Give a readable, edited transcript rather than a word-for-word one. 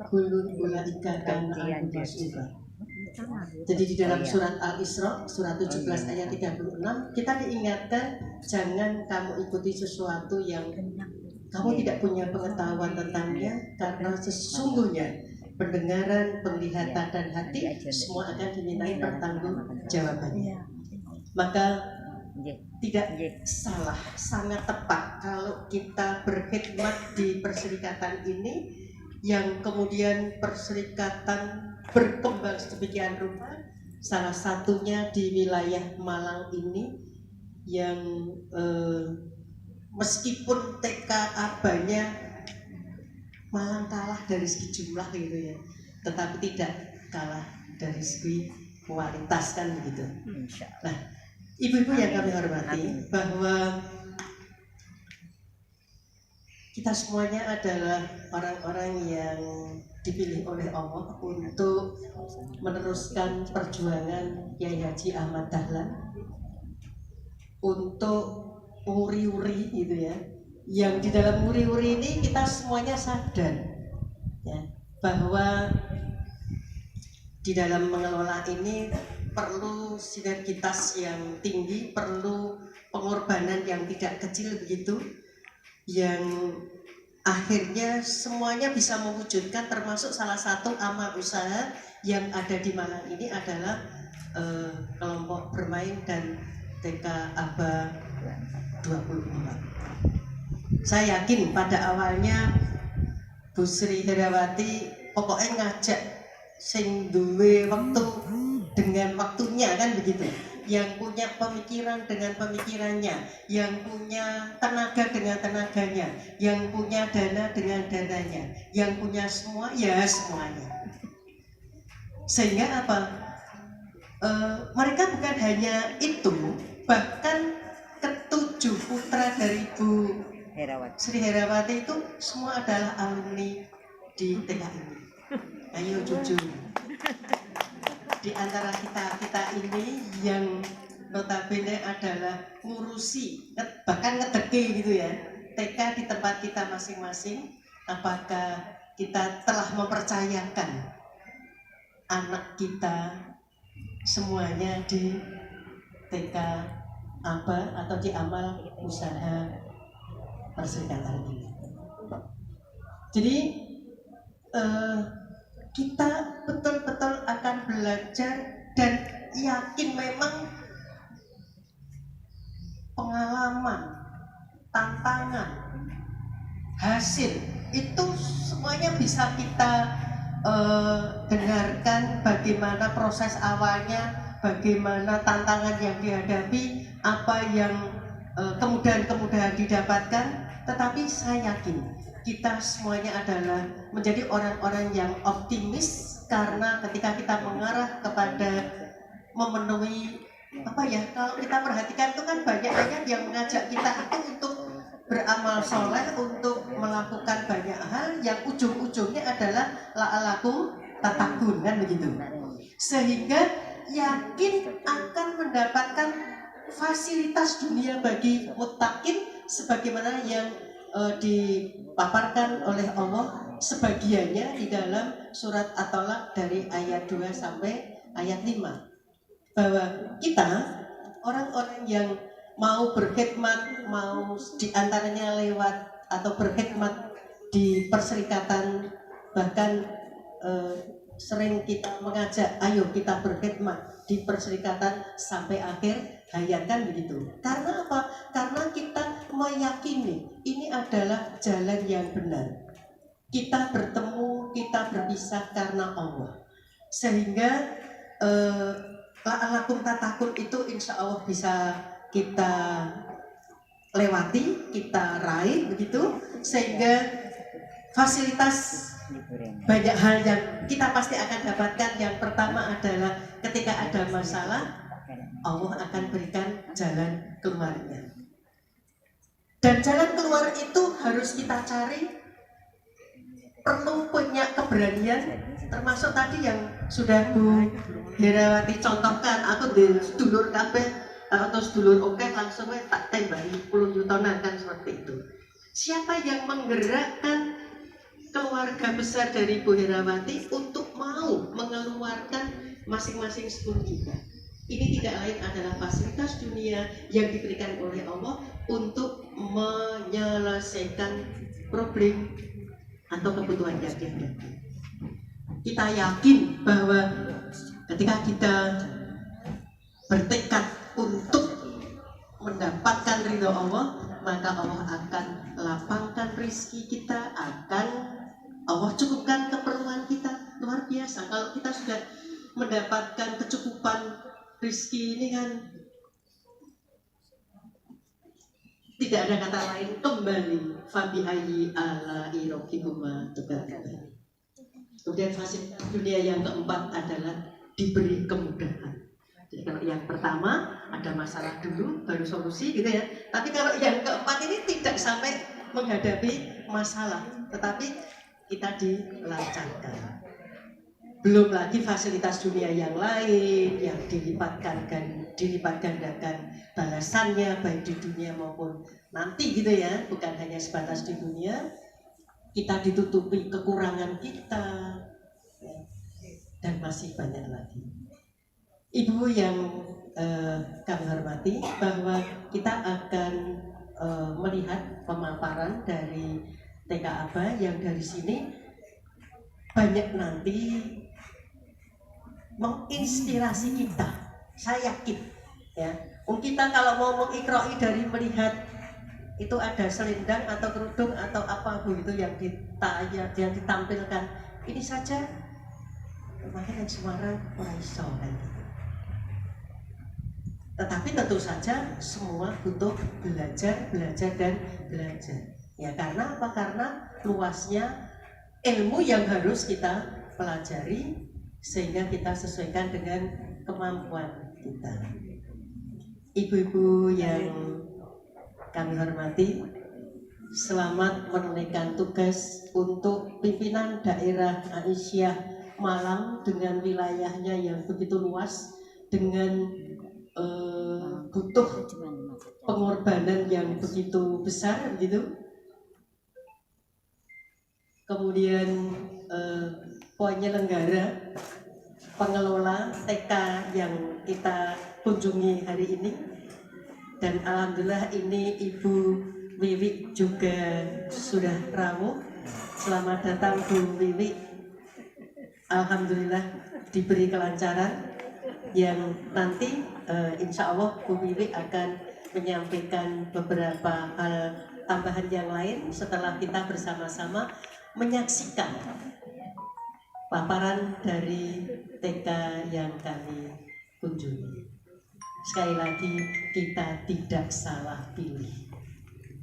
Kulun ulaika kana anhu mas'ula. Jadi di dalam surat Al-Isra surat 17 ayat 36 kita diingatkan jangan kamu ikuti sesuatu yang kamu tidak punya pengetahuan tentangnya, karena sesungguhnya pendengaran, penglihatan dan hati semua akan dimintai pertanggungjawabannya. Maka tidak salah, sangat tepat kalau kita berkhidmat di perserikatan ini, yang kemudian perserikatan berkembang sedemikian rupa. Salah satunya di wilayah Malang ini yang meskipun TK abanya Malang kalah dari segi jumlah gitu ya, tetapi tidak kalah dari segi kualitas kan begitu. Nah, ibu-ibu yang kami hormati, bahwa kita semuanya adalah orang-orang yang dipilih oleh Allah untuk meneruskan perjuangan Kiai Haji Ahmad Dahlan, untuk uri-uri gitu ya, yang di dalam uri-uri ini kita semuanya sadar ya, bahwa di dalam mengelola ini perlu sinergitas yang tinggi, perlu pengorbanan yang tidak kecil begitu, yang akhirnya semuanya bisa mewujudkan, termasuk salah satu amal usaha yang ada di Malang ini adalah kelompok bermain dan TK Aba 24. Saya yakin pada awalnya Bu Sri Herawati pokoknya ngajak sing duwe waktu dengan waktunya kan begitu, yang punya pemikiran dengan pemikirannya, yang punya tenaga dengan tenaganya, yang punya dana dengan dananya, yang punya semua ya semuanya. Sehingga apa? Mereka bukan hanya itu, bahkan ketujuh putra dari Bu Sri Herawati itu semua adalah alumni di TK ini. Ayo jujur, di antara kita ini yang notabene adalah ngurusi, bahkan ngedeki gitu ya, TK di tempat kita masing-masing, apakah kita telah mempercayakan anak kita semuanya di TK Aba atau di amal usaha perserikatan ini. Jadi kita betul-betul akan belajar dan yakin memang pengalaman, tantangan, hasil itu semuanya bisa kita dengarkan, bagaimana proses awalnya, bagaimana tantangan yang dihadapi, apa yang kemudahan-kemudahan didapatkan. Tetapi saya yakin kita semuanya adalah menjadi orang-orang yang optimis, karena ketika kita mengarah kepada memenuhi apa ya, kalau kita perhatikan itu kan banyak ayat yang mengajak kita itu untuk beramal soleh, untuk melakukan banyak hal yang ujung-ujungnya adalah la'alakum tatakun kan begitu. Sehingga yakin akan mendapatkan fasilitas dunia bagi muttaqin sebagaimana yang dipaparkan oleh Allah sebagiannya di dalam surat At-Tolak dari ayat 2 sampai ayat 5, bahwa kita orang-orang yang mau berkhidmat, mau diantaranya lewat atau berkhidmat di perserikatan, bahkan sering kita mengajak ayo kita berkhidmat di perserikatan sampai akhir hayat kan begitu. Karena apa? Karena kita meyakini ini adalah jalan yang benar. Kita bertemu, kita berpisah karena Allah. Sehingga la'alakum tatakun itu insya Allah bisa kita lewati, kita raih begitu, sehingga fasilitas banyak hal yang kita pasti akan dapatkan. Yang pertama adalah ketika ada masalah, Allah akan berikan jalan keluarnya. Dan jalan keluar itu harus kita cari, perlu punya keberanian, termasuk tadi yang sudah Bu Herawati contohkan, aku di sedulur kabeh atau sedulur oke langsung tak tembaki 10 jutonan kan seperti itu. Siapa yang menggerakkan keluarga besar dari Bu Herawati untuk mau mengeluarkan masing-masing 10 juta. Ini tidak lain adalah fasilitas dunia yang diberikan oleh Allah untuk menyelesaikan problem atau kebutuhan yang dihadapi. Kita yakin bahwa ketika kita bertekad untuk mendapatkan ridho Allah, maka Allah akan lapangkan rezeki kita, akan Allah cukupkan keperluan kita. Luar biasa kalau kita sudah mendapatkan kecukupan rezeki ini kan, tidak ada kata lain, kembali fabi ayyi ala'i rabbikuma tukadziban. Kemudian fasilitas dunia yang keempat adalah diberi kemudahan. Jadi kalau yang pertama ada masalah dulu baru solusi gitu ya. Tapi kalau yang keempat ini tidak sampai menghadapi masalah, tetapi kita dilancarkan. Belum lagi fasilitas dunia yang lain yang dilipat gandakan balasannya baik di dunia maupun nanti gitu ya, bukan hanya sebatas di dunia. Kita ditutupi kekurangan kita ya, dan masih banyak lagi. Ibu yang kami hormati, bahwa kita akan melihat pemaparan dari TK Aba yang dari sini banyak nanti menginspirasi kita. Saya yakin ya, kita kalau mau mengikroi dari melihat itu ada selendang atau kerudung atau apa begitu yang ditampilkan, ini saja makanya Semarang ora iso gitu. Tetapi tentu saja semua butuh belajar dan belajar. Ya karena apa? Karena luasnya ilmu yang harus kita pelajari sehingga kita sesuaikan dengan kemampuan kita. Ibu-ibu yang kami hormati, selamat menunaikan tugas untuk pimpinan daerah Aisyah Malang dengan wilayahnya yang begitu luas, dengan butuh pengorbanan yang begitu besar gitu. Kemudian penyelenggara, pengelola TK yang kita kunjungi hari ini, dan alhamdulillah ini Ibu Wiwi juga sudah rawuh. Selamat datang Bu Wiwi. Alhamdulillah diberi kelancaran yang nanti insya Allah Bu Wiwi akan menyampaikan beberapa hal tambahan yang lain setelah kita bersama-sama menyaksikan paparan dari TK yang kami kunjungi. Sekali lagi, kita tidak salah pilih.